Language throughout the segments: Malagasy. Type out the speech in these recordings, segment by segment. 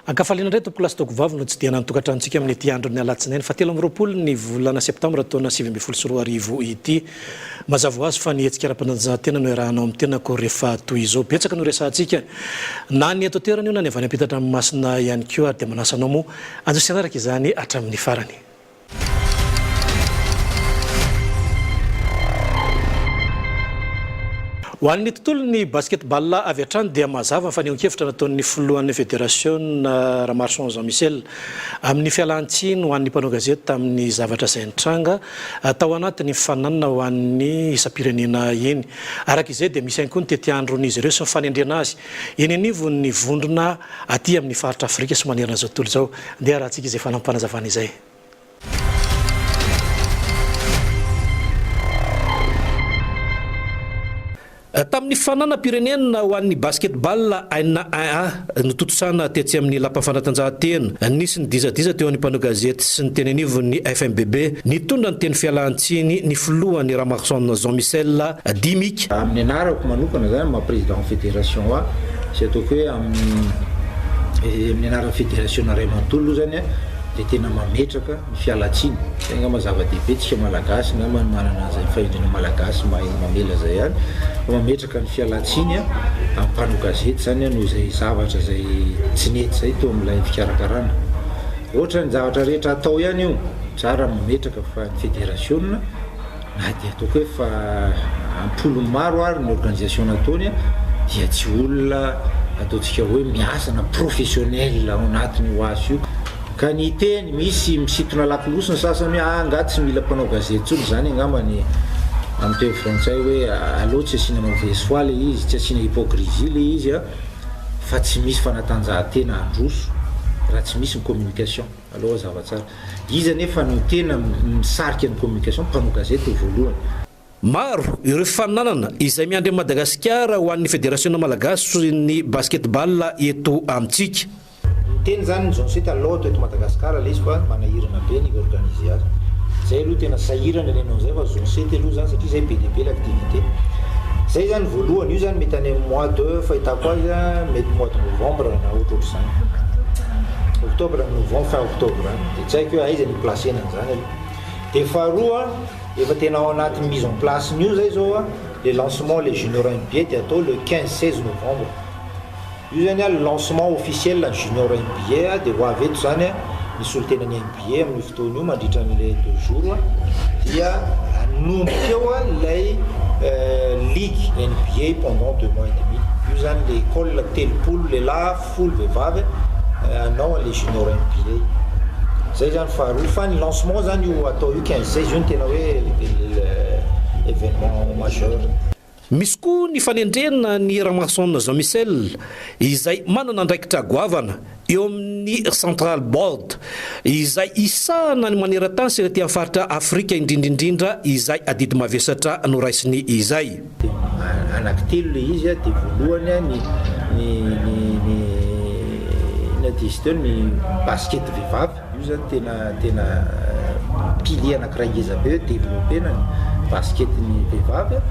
Akafaliana ndray tompoko lasitoko vavy no tsy dia nanotokatrantsika amin'ny ity andro ny alatsinainy fa 17 ny volana septambra taona 2024 ity. Mazava ho azy fa ny hetsika ara-panatanjahantena no iarahanao amin'ny tenako rehefa toy izao. Betsaka no resahantsika na ny eto toerana io na ny avy any ampitatra amin'ny masina ihany koa ary dia manasanao moa anjosiana araka izany hatramin'ny farany. Ho an'ny tontolon'ny basketball avy hatrany dia mazava fa nion-kevitra nataon'ny filohan'ny fédération Ramarson Jean-Michel amin'ny fialantsiny ho an'ny mpanao gazety tamin'ny zavatra izay nitranga tao anatin'ny mifananana ho an'ny isam-pirenena iny. Araka izay dia misy ihany koa ny tety andron'izy ireo sy ny fanendrena azy eny anivo ny vondrona aty amin'ny faritra Afrika sy manerana izao tontolo izao. Dia rahantsika izay fanampanazavana izay. Tamin'ny fananam-pirenena ho an'ny basketball aina nototosana tetsy amin'ny lapan'ny fanatanjahantena nisy ny dizadiza teo amin'ny mpanao gazety sy ny teny anivon'ny FMBB nitondra ny teny fialantsiny ny filohan'ny Ramarson Jean-Michel Dimik. Amin'ny anarako manokana zany ma président fédération sy ataoko hoe amin'ny anaran'ny fédération Ray Manontolo zany dia tena mametraka ny fialatsiny. Tegna mazava-dehibe tsika malagasy na manana zay fahendrena malagasy mamela zay ihany mametraka ny fialatsiny amin'ny mpanao gazety zany noho izay zavatra zay tsy nety zay teo amin'ilay fikarakarana. Ohatra ny zavatra rehetra atao ihany io tsara mametraka fa ny fédération na dia ataoko hoe fa ampolo maro ary ny organisation ataony dia tsy olona ataontsika hoe miasa na professionnel ao anatiny ho azy io. Ka ny teny misy misitona lakolosy ny sasany angaty tsy mila mpanao gazety tsony zany angambany amin'ny teo frantsay hoe allo tsy asiana mauvaise foi le izy, tsy asiana hypocrisie le izy fa tsy misy fanatanjahantena androso raha tsy misy ny communication. Aloha zava-tsara izy anefa no tena misarika ny communication mpanao gazety voalohany. Maro ireo fananana izay miandry Madagasikara ho an'ny fédération malagasy sy ny basketball eto amintsika. Teny zany Jean-Seta loto eto Madagasikara le izy fa manahirana be ny organiser azy. Zay aloha tena sahirana nenao zay fa Jean-Seta aloha zany satria zay be dia be l'activité. Zay zany voalohany io zany mety any mois de fahitako azy mety mois de novembre na ohatrohatry zany. Octobre, novembre, fin octobre. Dia tsy haiko hoe aiza ny placena zany. Dia faharoa efa tena ao anaty mise en place new zay zao le lancement les juniors NBA dia atao le 15-16 novembre. Io zany le lancement officiel la junior NBA dia ho avy eto zany misy olo tena ny NBA amin'ny fotoana io mandritra an'ilay 2 jours dia anomboka eo ilay ligue NBA pendant 2 mois et demi. Io zany le école telopolo lehilahy folo vehivavy anao le junior NBA. Zay zany faharoa fa ny lancement zany io atao io 15-16 io ny tena hoe événement majeur. Misy koa ny fanendrena ny Ramarson Jean-Michel izay manana andraikitra goavana eo amin'ny Central Board izay isahana ny maneran-tany sy aty amin'ny faritra Afrika indrindrindrindra izay adidy mavesatra no raisiny izay. Anankitelo le izy dia voalohany ny adisiteo ny basket vehivavy io zany tena pilier anankiray ngeza be développé na basket ny vehivavy.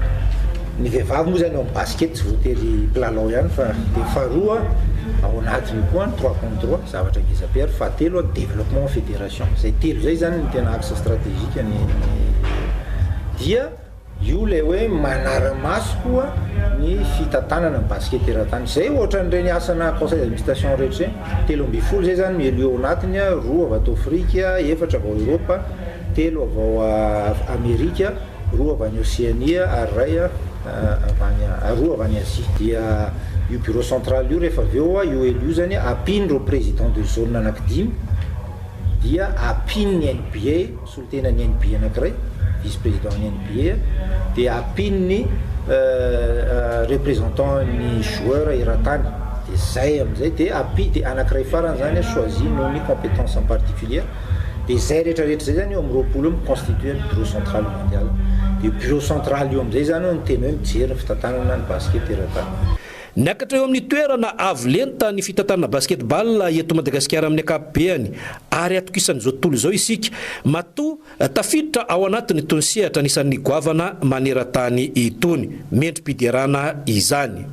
Ny vehivavy moa zany ao amin'ny basket tsy voatery mpilalao ihany fa dia faharoa ao anatiny koa 3 contre 3 zavatra ngeza be ary fahatelo développement fédération. Zay telo zay zany ny tena axe stratégique dia io le hoe manara-maso koa ny fitantanana ny basket eran-tany. Zay ohatra n'ireny asana conseil d'administration rehetra telo-ambin'ny zay zany mielo ao anatiny 2 avy ato Afrika, 4 avy ao Europa, 3 avy ao Amerika, 2 avy any Océania ary 2 avy any Asie. Dia io bureau central io rehefa avy eo io elo zany apindro président de zone anankidimy dia apin'ny NBA solotena ny NBA anankiray vice président ny NBA dia apin'ny représentant ny joueur eran-tany. Dia zay amin'izay dia anankiray farany zany choisi no ny compétence en particulier. Dia zay rehetrarehetra zay zany eo amin'ny 20 constitué ny bureau central mondial. Dia bureau central io amin'izay zany no tena hoe mijery ny fitantanana ny basket eran-tany. Niakatra eo amin'ny toerana avo lenta ny fitantanana basketball eto Madagasikara amin'ny ankapobeny ary atokisan'izao tontolo izao isika matoa tafiditra ao anatin'ny itony sehatra anisan'ny goavana maneran-tany itony mendrim-piderana izany.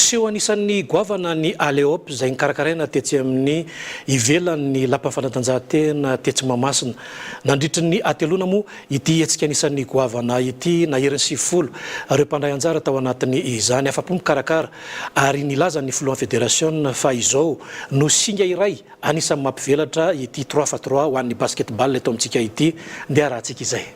niseho anisan'ny goavana ny Aleop izay nikarakaraina tetsy amin'ny ivelan'ny lapan'ny fanatanjahantena tetsy Mahamasina. Nandritry ny atelona moa ity hetsika anisan'ny goavana ity na herin'ny 90 ireo mpandray anjara tao anatin'ny izany afa-po mikarakara ary nilaza ny filohan'ny fédération fa izao no singa iray anisan'ny mampivelatra ity 3x3 ho an'ny basketball eto amintsika ity ndeha rahantsika izay.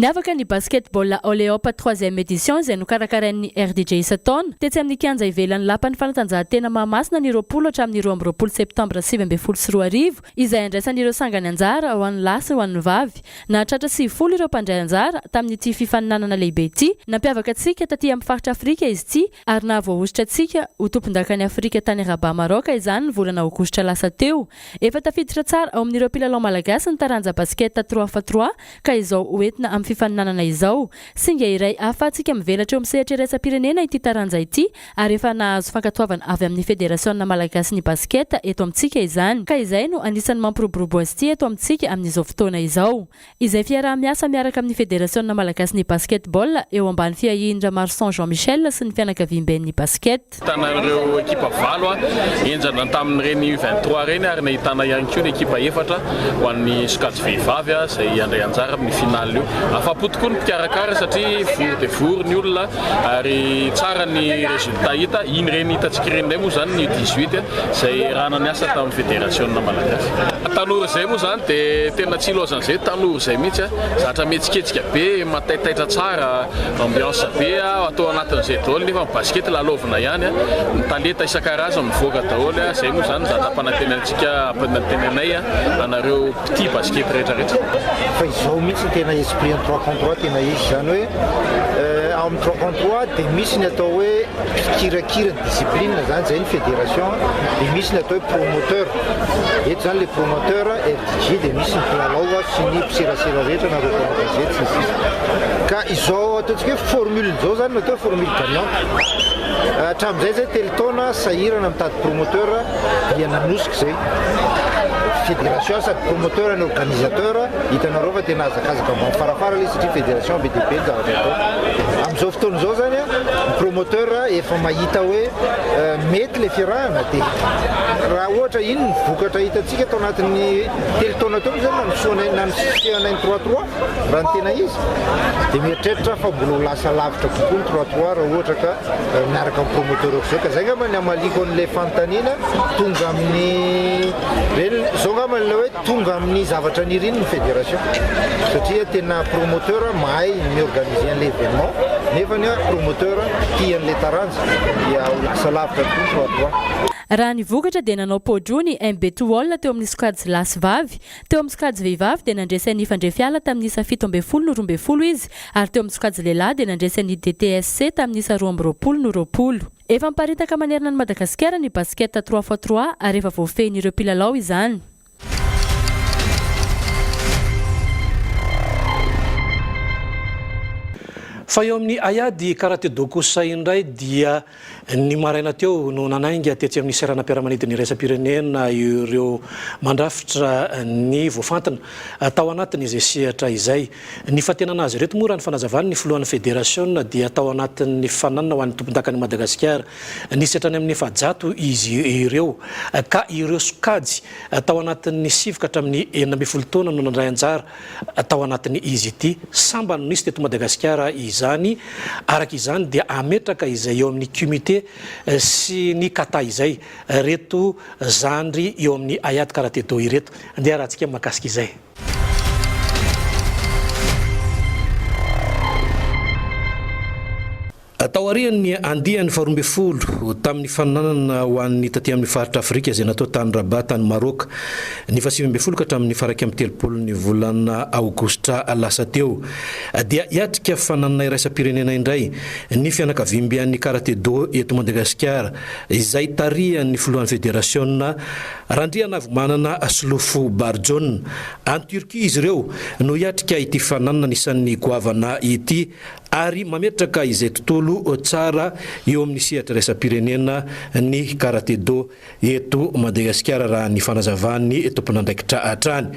Niavaka ny basketball Aleop 3e édition izay nokarakarain'ny RDJ isan-taona tetsy amin'ny kianja ivelan'ny lapan'ny fanatanjahantena Mahamasina ny 20 hatramin'ny 12 septambra 2024 izay andraisan'ireo sangany anjara ho an'ny lahy sy ho an'ny vavy. Nahatratra 90 ireo mpandray anjara tamin'ity fifaninanana lehibe ity. Nampiavaka antsika taty amin'ny faritra Afrika izy ity ary nahavoahositra antsika ho tompon-dakan'ny Afrika tany Rabat Maroc izany ny volana aogositra lasa teo. Efa tafiditra tsara ao amin'ireo mpilalao malagasy ny taranja basket 3x3 ka izao hoentina amin'ny fifaninanana izao. Singa iray ahafahantsika mivelatra eo amin'ny sehatra iraisam-pirenena ity taranja ity ary efa nahazo fankatoavana avy amin'ny fédération malagasy ny basket eto amintsika izany. Ka izay no anisan'ny mampiroborobo azy ity eto amintsika amin'izao fotoana izao. Izay fiaraha-miasa miaraka amin'ny fédération malagasy ny basketball eo ambany fiahindra Marsan Jean-Michel sy ny fianakaviam-ben'ny basket. Tanareo ekipa valo enjana tamin'ireny 23 reny ary nahitana ihany koa ny ekipa efatra ho an'ny sokajy vehivavy izay andray anjara amin'ny finaly io. Afa-po tokoa ny mpikarakara satria vory dia vory ny olona ary tsara ny résultat hita. Iny reny hitantsika reny moa zany ny 18 izay raha naniasa tamin'ny fédération malagasy. Tanora izay moa zany dia tena tsy ilozan'izay tanora izay mihitsy zatra mihetsiketsika be mataitaitra tsara ambiance be atao anatin'izay daholo nefa basket lalovina ihany ny talenta isan-karazany mivoaka daholo izay moa zany zatra mpanantenantsika mpanantenanay anareo petit basket rehetrarehetra. Fa izao mihitsy tena esprit 3-3 tena izy zany hoe ao amin'ny 3-3 dia misy ny atao hoe kirakira discipline zany zay ny fédération dia misy ny atao hoe promoteur. Eto zany le promoteur RDJ dia misy ny mpilalao sy ny mpisirasira rehetra na reo gazety sy sisa. Ka izao ataontsika hoe formule zao zany natao hoe formule gagnante. Hatramin'izay zay teletaona sahirana mitady promoteur dia nanosika zay. Fédération sady promoteur ny organisateur hitanareo fa tena azakazaka ambany farafara ilay satria fédération be dia be ny zavatra atao. Amin'izao fotoana izao zany ny promoteur efa mahita hoe mety le fiarahana dia raha ohatra iny ny vokatra hitantsika tao anatin'ny teletaona tao zany nanosihana ny 3-3 raha ny tena izy dia mieritreritra fa mbola ho lasa lavitra kokoa ny 3-3 raha ohatra ka miaraka amin'ny promoteur zao. Ka zay ngamba ny amaliko an'ilay fanontaniana tonga amin'ny zao ngamba ilay hoe tonga amin'ny zavatra niriny ny fédération satria tena promoteur mahay miorganiser an'ilay événement nefa ny promoteur tian'ilay taranja dia ho lasa lavitra kokoa ny 3-3. Raha ny vokatra dia nanao podro ny MBTOL teo amin'ny sokajy lasy vavy. Teo amin'ny sokajy vehivavy dia nandresan'ny fandrefiala tamin'ny isa 17 no 12 izy ary teo amin'ny sokajy lehilahy dia nandresan'ny DTSC tamin'ny isa 12 no 20. Efa miparitaka manerana ny Madagasikara ny basket 3x3 ary efa voafehin'ireo mpilalao izany. Fa eo amin'ny Ayady karaté dokosa indray dia ny maraina teo no nanainga tetsy amin'ny seranam-piaramanidiny iraisam-pirenena ireo mandrafitra ny voafantana tao anatiny izay sehatra izay. Ny fatenana azy reto moa raha ny fanazavany ny filohan'ny fédération dia tao anatin'ny fananana ho an'ny tompon-dakan'ny Madagasikara ny setrany amin'ny efajato izy ireo ka ireo sokajy tao anatin'ny sivoka hatramin'ny 12 taona no nandray anjara tao anatin'ny izy ity samba no nisy teto Madagasikara izany. Araka izany dia ametraka izay eo amin'ny comité sy ny kata izay reto zandry eo amin'ny Ayady karaté do ireto. Andeha rahantsika makasika izay. Tao arian'ny andian'ny 12 tamin'ny fananana ho an'ny taty amin'ny faritra Afrika izay natao tany Rabat tany Maroc ny 15 ka hatramin'ny faraika amin'ny 30 ny volana aogositra lasa teo dia hiatrika fananana iraisam-pirenena indray ny fianakaviam-ben'ny karaté do eto Madagasikara izay tarihan'ny filohan'ny fédération Randriana Avomanana Slofo Barjon. Any Turquie izy ireo no hiatrika ity fananana nisan'ny goavana ity ary mametraka izay tontolo tsara eo amin'ny sehatra raisam-pirenena ny karaté do eto Madagasikara raha ny fanazavany tompon'andraikitra hatrany.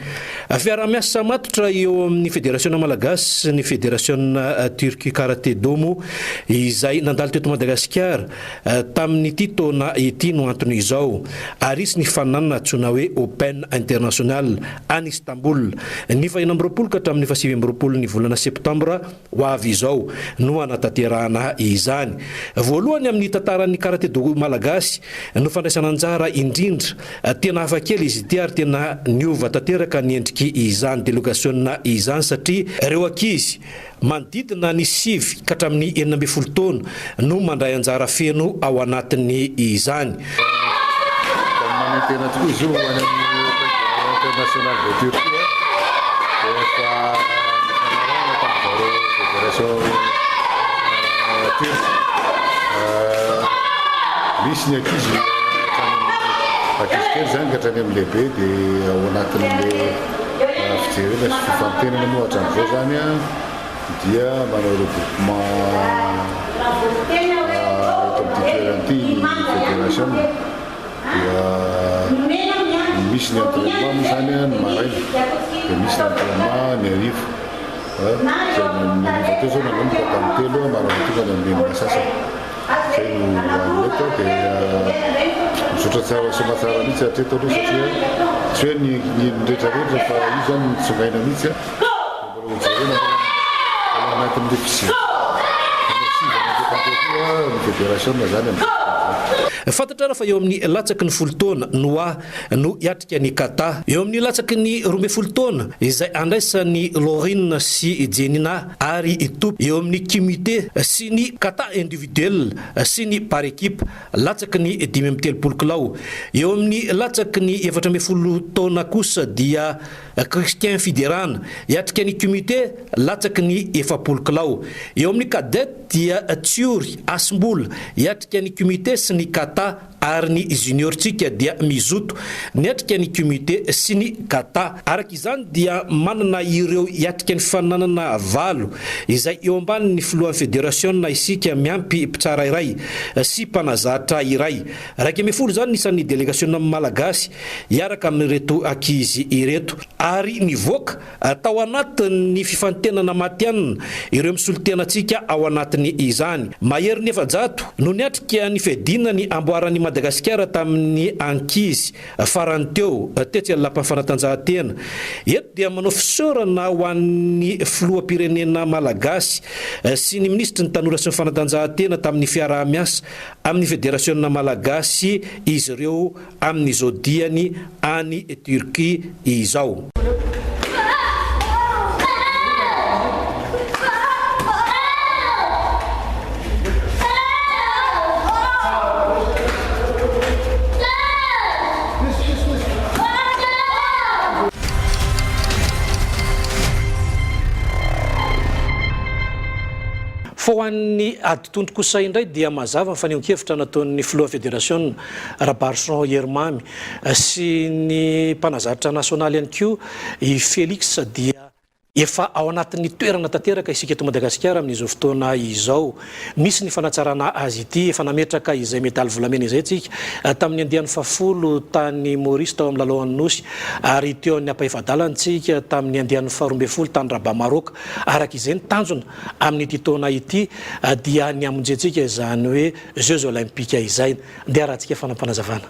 Fiara-miasa matotra eo amin'ny Fédération Malagasy ny Fédération Turque Karaté do mo izay nandalo teto Madagasikara tamin'ny ity taona ity no antony izao ary isy ny fananana tsona hoe Open International any Istanbul ny 2020 ka hatramin'ny 2020 ny volana septambra ho avy izao no anatanterahana izany. Voalohany amin'ny tantaran'ny karaté do malagasy no fandraisana anjara indrindra tena hafakely izy ity ary tena niova tanteraka ny endriky izany délégation izany satria ireo ankizy manodidina ny 7 ka hatramin'ny 12 taona no mandray anjara feno ao anatiny izany. Tena tokoa izy io any amin'ny international de Turquie efa fanarana tamin'izareo fédération turque misy ny ankizy kely zany ka hatrany amin'ny lehibe dia ao anatin'le fijerena sy fifantenana moa hatramin'izao zany dia manao regroupement eto amin'ity toerana ity fédération dia misy ny entraînement moa zany ny maraina dia misy ny entraînement ny arivo zay zao nanomboka tamin'ny telo marana tonga ny amin'ny masasa zay no aneto dia misotra tsara somatsara mihitsy hatreto aloha satria tsy hoe ny rehetrarehetra fa io zany nitsongaina mihitsy mbola hojerena anatin'le fisivana ny fédération zany fantatra fa eo amin'ny latsaky ny 10 taona no hiatrika ny kata eo amin'ny latsaky ny 12 taona izay andraisan'ny Lorine sy Jenina ary itopy eo amin'ny comité sy ny kata individuel sy ny par équipe latsaky ny 5 kilao eo amin'ny latsaky ny 14 taona kosa dia Christian Fiderana hiatrika ny comité latsaky ny 40 kilao eo amin'ny cadet dia Tsiori Asmbola hiatrika ny comité sy ny kata ary ny junior tsika dia mizoto niatrika ny comité sy ny kata araka izany dia manana ireo hiatrika ny fananana valo izay eo ambany ny filohan'ny fédération na isika miampy mpitsara iray sy mpanazatra iray raiky ambin'ny folo zany nisan'ny délégation malagasy hiaraka amin'ireto ankizy ireto ary nivoaka tao anatin'ny fifantenana matianina ireo misolotena tsika ao anatiny izany mahery ny efajato no niatrika ny fedina ny amboaran'ny Madagasikara tamin'ny ankizy farany teo tetsy lapan'ny fanatanjahantena eto dia manao fisaorana ho an'ny filoham-pirenena malagasy sy ny ministry ny tanora sy ny fanatanjahantena tamin'ny fiaraha-miasa amin'ny fédération malagasy izy ireo amin'izao diany any Turquie izao. Fa ho an'ny aditondro kosa indray dia mazava ny fanehoan-kevitra nataon'ny filoha fédération Rabarson Yermamy sy ny mpanazatra nasionaly ihany koa i Félix dia efa ao anatin'ny toerana tanteraka isika eto Madagasikara amin'izao fotoana izao misy ny fanatsarana azy ity efa nametraka izay medaly volamena izay tsika tamin'ny andian'ny fafolo tany Maurice tao amin'ny lalaon'ny nosy ary teo ny ampaifadalantsika tamin'ny andian'ny 12 tany Rabat Maroc araka izay ny tanjona amin'ny ity taona ity dia ny amonjetsika izany hoe Jeux olympiques izay ndeha rahantsika fanampanazavana.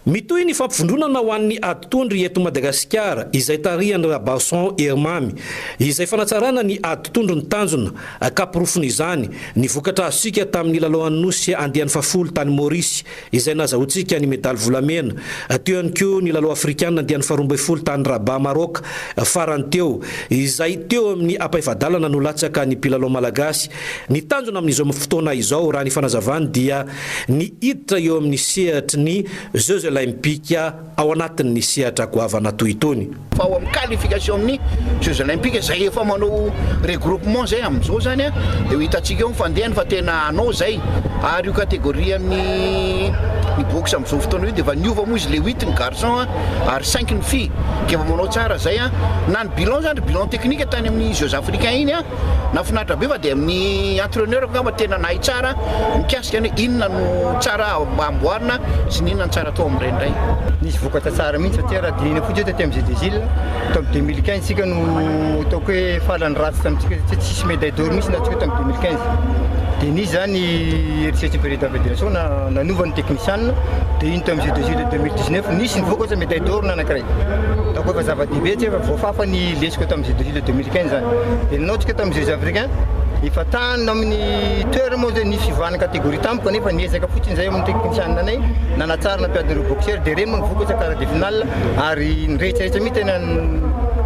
Mitoy ny fampivondronana ho an'ny aditondry eto Madagasikara izay tarihan'ny Rabarson Yermamy izay fanatsarana ny aditondry ny tanjona kaporofony izany ny vokatra asika tamin'ny lalaon'ny nosy andian'ny fafolo tany Maurice izay nazahoantsika ny medaly volamena teo ihany koa ny lalao afrikanina andian'ny 12 tany Rabat Maroc farany teo izay teo amin'ny ampaifadalana no latsaka ny mpilalao malagasy ny tanjona amin'izao fotoana izao raha ny fanazavany dia ny hiditra eo amin'ny sehatry ny Jeux olympique ao anatin'ny sehatra goavana toy itony. Fa ao amin'ny qualification amin'ny Jeux olympiques zay efa manao regroupement zay amin'izao zany dia hitantsika eo mifandehany fa tena anao zay ary io catégorie amin'ny boxe amin'izao fotoana io dia efa niova moa izy le 8 ny garçon ary 5 ny fille ka efa manao tsara zay na ny bilan zany bilan technique tany amin'ny Jeux africains iny nafinaritra be fa dia amin'ny entraîneur ngamba tena nahay tsara mikasika ny inona no tsara amboarina sy ny inona ny tsara atao amin'ny rendray. Nisy vokatra tsara mihitsy satria raha dinina fotsy tety amin'ny Jeux des Îles tamin'ny 2015 sika no ataoko hoe falany ratsy tamintsika satria tsisy médaille d'or mihitsy natsika tamin'ny 2015 dia nisy zany eritseritsy président fédération nanova ny technicienne dia iny tamin'ny Jeux des Îles 2019 nisy ny vokatra médaille d'or nanankiray donc efa zava-dehibe tsy efa voafafa ny lesiko tamin'ny Jeux des Îles 2015 zany dia nanaotsika tamin'ny Jeux africains efa tany amin'ny toerana moa zay ny fivahana catégorie tampoka nefa niezaka fotsiny zay amin'ny technicienne anay nanatsara nampiadin'ireo boxeur dia reny moa vokatra quart de finale ary nirehetrarehetra mi tena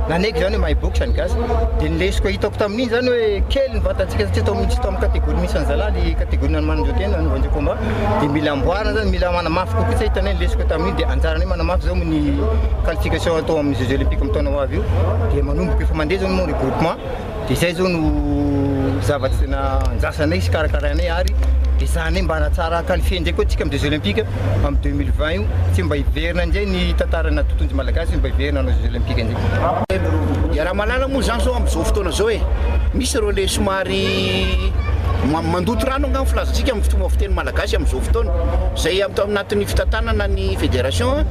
nanaiky zany hoe mahay boxe any gasy dia nylesiko hitako tamin'iny zany hoe kely ny vatantsika satria tao mintsy tao amin'ny catégorie misy an'zalaly catégorie nanomanan'izao tena nanaovan'izao combat dia mila amboarina zany mila manamafy kokoa tsy hitanay nylesiko tamin'iny dia anjarany hoe manamafy zao ny qualification atao amin'ny Jeux olympiques amin'ny taona ho avy io dia manomboka efa mandeha zao moa regroupement dia zay zao no zavatsy tena anjasanay sy karakarainay ary dia zany mba hanatsara qualifié ndraiky koa tsika amin'ny Jeux olympiques amin'ny 2020 io tsy mba hiverina an'izay ny tantarana tontondry malagasy mba hiverina anao Jeux olympiques ndraiky. Raha malala moa zany zao amin'izao fotoana zao misy ireo le somary mandoto rano angano filazantsika amin'ny fomba fiteny malagasy amin'izao fotoana zay anatin'ny fitantanana ny fédération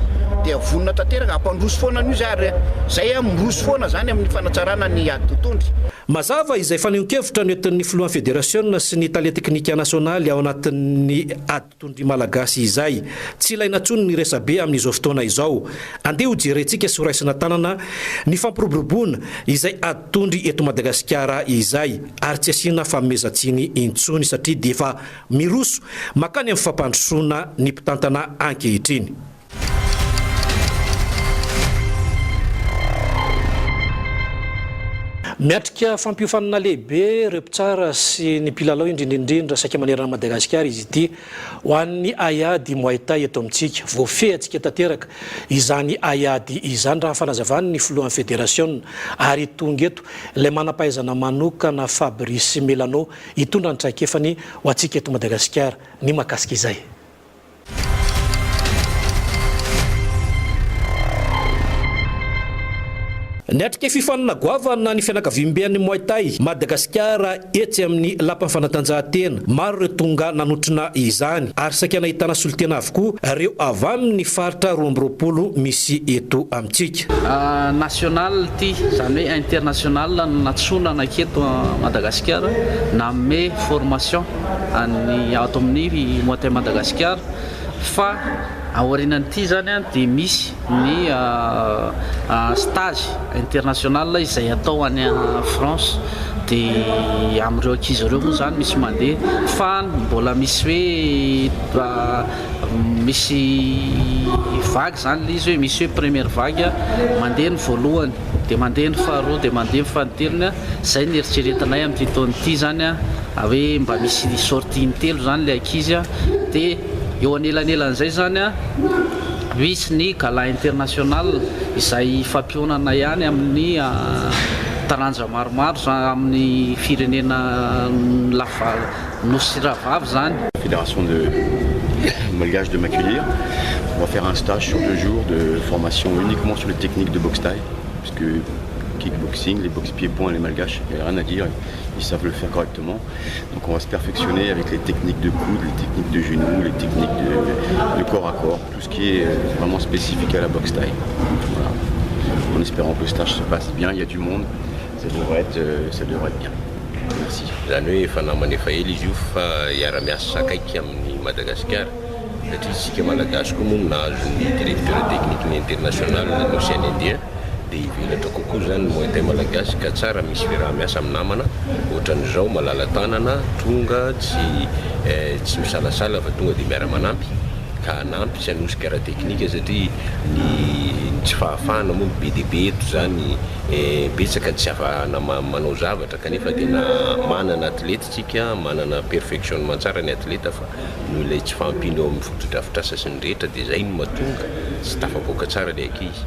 dia vonona tanteraka ampandroso foana n'io zay zay miroso foana zany amin'ny fanatsarana ny ady tontondry. Mazava izay fanehonkevitra ny entin'ny filohan'ny fédération sy ny talia teknika nasionaly ao anatin'ny ady tondry malagasy izay tsy ilaina tsony ny resabe amin'izao fotoana izao andeha ho jerentsika sy horaisina tanana ny fampiroboroboana izay ady tondry eto Madagasikara izay ary tsy asiana famezatsiny intsony satria dia efa miroso makany amin'ny fampandrosoana ny mpitantana ankehitriny. Miatrika fampiofanana lehibe ireo mpitsara sy ny mpilalao indrindrindrindra saika manerana Madagasikara izy ity ho an'ny aiady Muay Thai eto amintsika voafehantsika tanteraka izany aiady izany raha fanazavany ny filohan'ny fédération ary tonga eto ilay manam-pahaizana manokana Fabrice Melano hitondra ny traikefany ho antsika eto Madagasikara ny makasika izay. Niatrika fifanana goavana ny fianakaviam-bean'ny Muay Thai Madagasikara etsy amin'ny lapan'ny fanatanjahantena maro ireo tonga nanotrina izany ary saika nahitana solitena avokoa ireo avy amin'ny faritra 20 misy eto amintsika. National ty zany hoe international natsona naketo Madagasikara nanome formation any ato amin'ny Muay Thai Madagasikara fa aorinan'ity zany dia misy ny stage international izay atao any France dia amin'ireo ankizy ireo moa zany misy mandeha fa mbola misy hoe misy vague zany le izy hoe misy hoe première vague mandeha ny voalohany dia mandeha ny faharoa dia mandeha ny fahatelony zay ny eritreretanay amin'ity taon'ity zany hoe mba misy sortie intelo zany le ankizy dia eo anelanelan'izay zany misy ny gala international izay fampionana ihany amin'ny taranja maromaro amin'ny firenena lafa nosy ravavy zany. Fédération de malgache de m'accueillir. On va faire un stage sur 2 jours de formation uniquement sur les techniques de boxe thaï puisque kickboxing, les boxe pieds-points, les malgaches, il n'y a rien à dire, ils savent le faire correctement. Donc on va se perfectionner avec les techniques de coude, les techniques de genoux, les techniques de corps à corps, tout ce qui est vraiment spécifique à la boxe thaï. Voilà. En espérant que le stage se passe bien, il y a du monde, ça devrait être bien. Merci. Zany hoe fanaman'efa ela izy io fa hiara-miasa akaiky amin'ny Madagasikara satria isika malagasy koa moa nahazo ny directeur technique ny international ny Océan Indien dia hivelatra kokoa zany Muay Thai malagasy ka tsara misy fiaraha-miasa amin'ny namana ohatran'izao malala tanana tonga tsy misalasala fa tonga dia miara-manampy ka nampy sy anosika ara teknika satria ny tsy fahafahana moa be dia be eto zany betsaka tsy afahana manao zavatra kanefa tena manana atletytsika manana perfectionnement tsara ny atleta fa no ilay tsy fampino eo amin'ny fotodrafitrasa sy ny rehetra dia zay no mahatonga tsy tafaboaka tsara ilay ankizy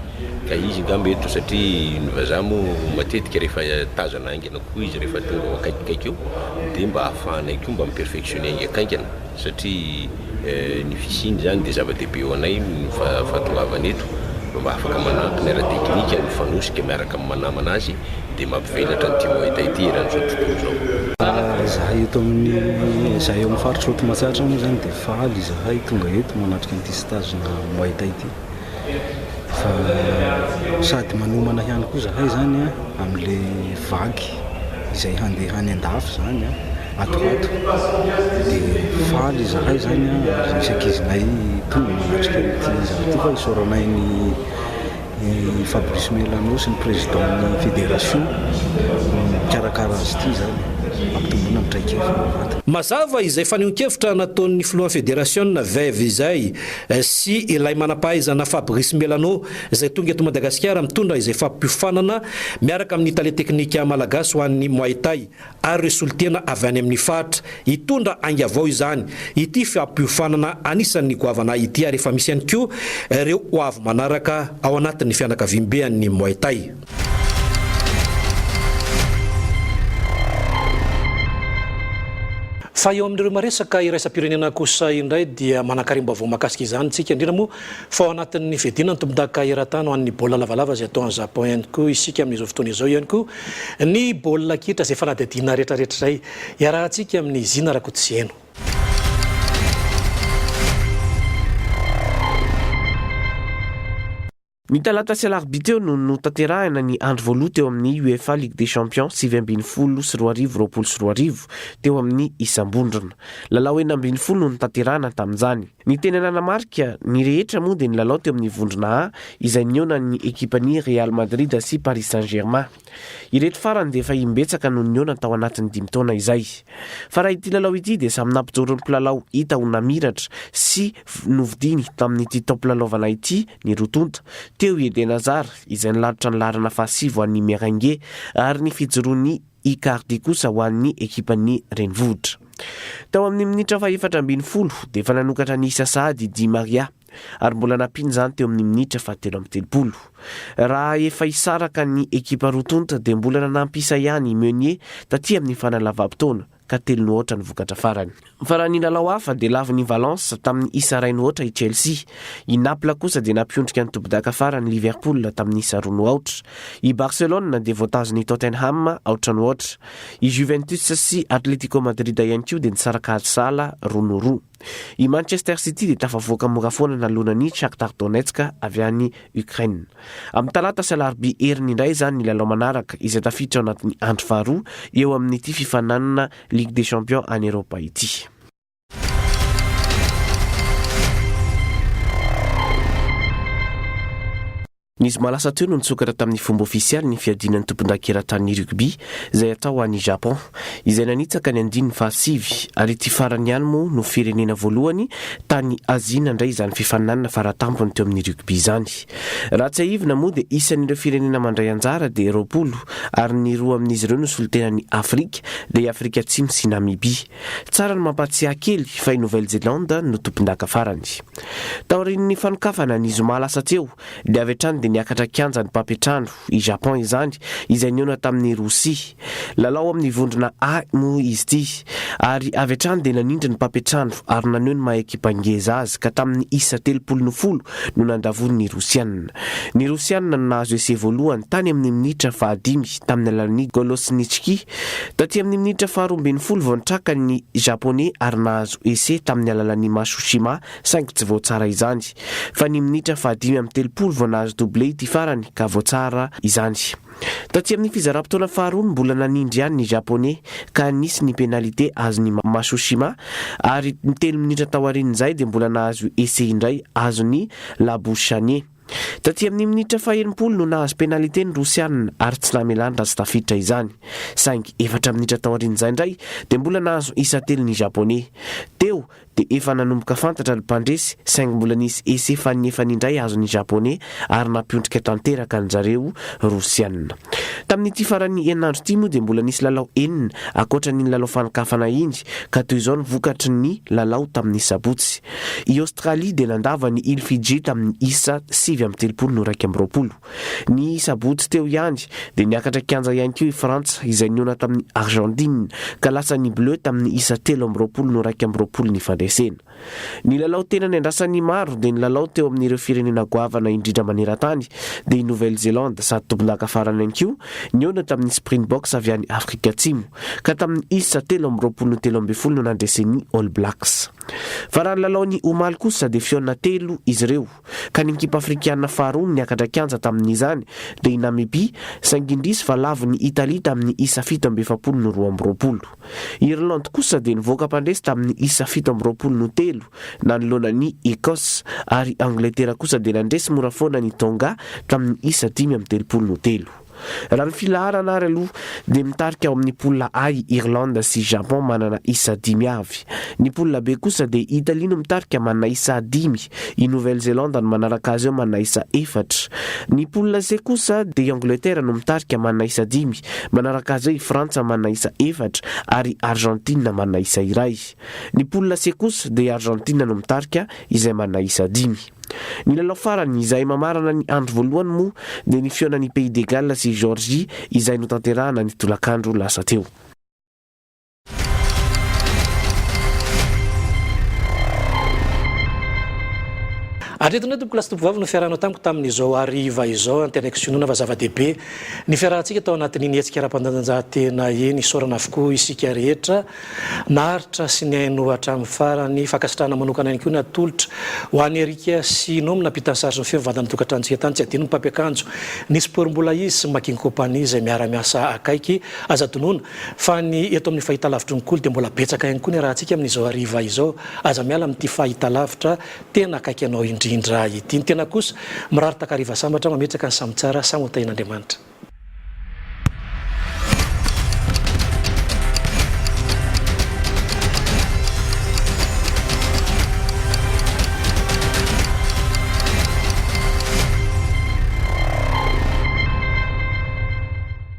ka izy ngamba eto satria ny vazaha moa matetika rehefa tazana aingana koa izy rehefa tonga akaikikaiky eo dia mba ahafahana koa mba miperfectionne ainga akaikana satria ny fisiny zany dia zava-dehibe eo anay fahatongavana eto mba afaka manampy ny ara-teknika ny fanosika miaraka amin'ny manamana azy dia mampivelatra ny team Muay Thai ity eran'izao tontolo zao. Zahay eto amin'ny zahay eo amin'ny faritra Rotomatsatra moa zany dia faly zahay tonga eto manatrika an'ity stage-na Muay Thai ity fa sady manomana ihany koa zahay zany amin'ilay vaky izay handeha any an-dafy zany atoato dia faly zahay zany misy ankizinay tonga manatrika an'ity zavatra ity fa isoranay ny Fabrice Melano sy ny président ny fédération mikarakara azy ity zany ampitombona mitraikefa mazava izay fanehoan-kevitra nataon'ny filohan'ny fédération vevy izay sy ilay manam-pahaizana Fabrice Melano izay tonga eto Madagasikara mitondra izay fampiofanana miaraka amin'ny tale teknika malagasy ho an'ny Muay Thai ary resultena avy any amin'ny fatra hitondra ainga avao izany ity fampiofanana anisan'ny goavana ity ary efa misy ihany koa ireo ho avy manaraka ao anatin'ny fianakaviam-bean'ny Muay Thai. Fa eo amin'ireo maresaka iraisam-pirenena kosa indray dia manankarim-baovao mahakasika izany tsika indrindra moa fa ao anatin'ny fedina ny tombon-daka eran-tany ho an'ny baolina lavalava izay atao any Japon ihany koa isika amin'izao fotoana izao ihany koa ny baolina kitra izay fanadihadiana rehetrarehetra izay iarahantsika amin'ny Zina Rakototsieno. Ny talata sy alarobia teo no tanterahina ny andro voaloha teo amin'ny UEFA Ligue des Champions 2020 teo amin'ny Isambondrona. Lalao 40 no tanterahina tamin'izany. Ny tena nanamarika ny rehetra moa dia ny lalao teo amin'ny vondrona A izay niona ny ekipany Real Madrid sy Paris Saint-Germain. Ireto farany dia efa imbetsaka no niona tao anatin'ny 5 taona izay. Fa raha ity lalao ity dia samy nampijoro ny mpilalao hita ho namiratra sy novidiny tamin'ity taom-pilalaovana ity ny rotonta teo Eden Hazard izay nilaritra ny larana fahasivy ho an'ny Merengue ary ny fijoroan'ny Icardi kosa ho an'ny ekipan'ny Renvohitra. Tao amin'ny minitra faha 40 dia efa nanokatra ny Issa Saady Di Maria ary mbola nampiny izany teo amin'ny minitra faha 30. Raha efa isaraka ny ekipa rotonta dia mbola nanampy Issa ihany Meunier taty amin'ny fanalavam-potoana ka 3-0 ny vokatra farany. Fa raha ny lalao hafa dia lavy ny Valence tamin'ny Issa 2-0 i Chelsea. I Naples kosa dia nampiondrika ny tombon-daka farany Liverpool tamin'ny Issa 2-0. I Barcelone dia voatazony Tottenham 3-0. I Juventus sy Atletico Madrid ihany koa dia nisaraka sala 2-2. I Manchester City dia tafavoaka mora foana nalohana ny Shakhtar Donetsk avy any Ukraine. Amin'ny talata sy alarobia heriny indray zany ny lalao manaraka izay tafiditra ao anatin'ny andro faharoa eo amin'ity fifananana Ligue des Champions en Europa ity. Nisy malasa teo no nitsokatra tamin'ny fomba ofisialy ny fiadinan'ny tompon-dakeran-tany rugby izay atao any Japon izay nanitsaka ny 15 ary ity farany ihany moa no firenena voalohany tany Azia indray izany fifaninanana faratampony teo amin'ny rugby izany. Raha tsy aivina moa dia isan'ireo firenena mandray anjara dia 20 ary ny roa amin'izy ireo no solitenan'ny Afrika dia Afrika Atsimo sy Namibia. Tsara ny mampatsiahy kely fa i Nouvelle-Zélande no tompon-daka farany. Taorian'ny fanokafana ny zoma lasa teo dia avy hatrany dia niakatra kianja ny mpapetrano i Japon izany izay niona tamin'ny Rosia. Lalao amin'ny vondrona A moa izy ity ary avy hatrany dia nanindry ny mpapetrano ary naneo ny maekipa ngeza azy ka tamin'ny Issa 30 no nandavony ny Rosianina. Ny Rosianina no nahazo ese voalohany tany amin'ny minitra faha5 tamin'ny alalan'ny Golosnitski. Taty amin'ny minitra faha 12 vao nitraka ny Japonais ary nahazo ese tamin'ny alalan'ny Matsushima saingy tsy voatsara izany. Fa ny minitra faha5 amin'ny 30 vao nahazo doublé ity farany ka voatsara izany. Taty amin'ny fizaram-potoana faharoa mbola nanindry ihany ny Japonais ka nisy ny penalité azon'ny Matsushima ary ny 3 minitra taorian'izay dia mbola nahazo ese indray azon'ny Labouchanier. Taty amin'ny minitra faha 20 no nahazo penalité ny Rosianina ary tsy namelany raha tsy tafiditra izany. Saingy 4 minitra taorian'izay indray dia mbola nahazo isa 3 ny Japonais. Teo dia efa nanomboka fantatra ny mpandresy saingy mbola nisy ese fanefany indray azony japonais ary nampiondrika tanteraka ny zareo rosianina. Tamin'ity farany enandro ity moa dia mbola nisy lalao enina akoatra ny lalao fanikafana iny ka toy izao ny vokatry ny lalao tamin'ny sabotsy. I Australie dia nandava ny île Fidji tamin'ny isa 7-30. Ny sabotsy teo ihany dia niakatra kianja ihany koa i Frantsa izay niona tamin'ny Argentine ka lasa ny bleu tamin'ny isa 13-20 ny fandresena. Ny lalao tena niandrasan'ny maro dia ny lalao teo amin'ireo firenena goavana indrindra maneran-tany dia i Nouvelle-Zélande sady tombonaka farany ihany koa niona tamin'ny Springboks avy any Afrika Atsimo ka tamin'ny isa 13-13 no nandresen'ny All Blacks. Fa raha ny lalao ny omaly kosa dia fiona 3 izy ireo ka ny ekipa afrikanina faharoa niakatra kianja tamin'izany dia i Namibia saingy indrisy fa lavo ny Italia tamin'ny isa 17-20. Irlande kosa dia nivoaka mpandresy tamin'ny isa 17-3 nanoloana ny Écosse ary Angletera kosa dia nandresy mora foana ny Tonga tamin'ny isa 10-3. Raha ny filaharana ary aloha dia mitarika ao amin'ny poula A Irlande sy Japon manana isa 5 avy. Ny poula B kosa dia Italia no mitarika manana isa 5, i Nouvelle-Zélande no manaraka azy eo manana isa 4. Ny poula C kosa dia Angletera no mitarika manana isa 5, manaraka azy eo i Frantsa manana isa 4 ary Argentine manana isa 1. Ny poula C kosa dia Argentine no mitarika izay manana isa 5. Ny lalao farany izay mamarana ny andro voalohany moa dia ny fionan'ny Pays de Galles sy Georgie izay notanterahana ny tolakandro lasa teo. Aretina tompoko lasa tompo vavy no fiarahanao tamiko tamin'izao ariva izao antena sinoana fa zava-dehibe ny fiarahantsika tao anatin'iny hetsika ara-pandanjahantena eny isorana avokoa isika rehetra naritra sy ny haino hatramin'ny farany fankasitrahana manokana ihany koa ny atolotra ho an'ny Erika Sino nampita ny sarotry ny fivavahana tokatrantsika tany tsy adino mpampiakanjo ny sport mbola izy sy making kompania izay miara-miasa akaiky aza tonoana fa ny eto amin'ny fahitalavitra ny kolo dia mbola betsaka ihany koa ny rahantsika amin'izao ariva izao aza miala amin'ity fahitalavitra tena akaiky anao indrindra ity ny tena kosa mirary takariva sambatra mametraka ny samy tsara samotain'Andriamanitra.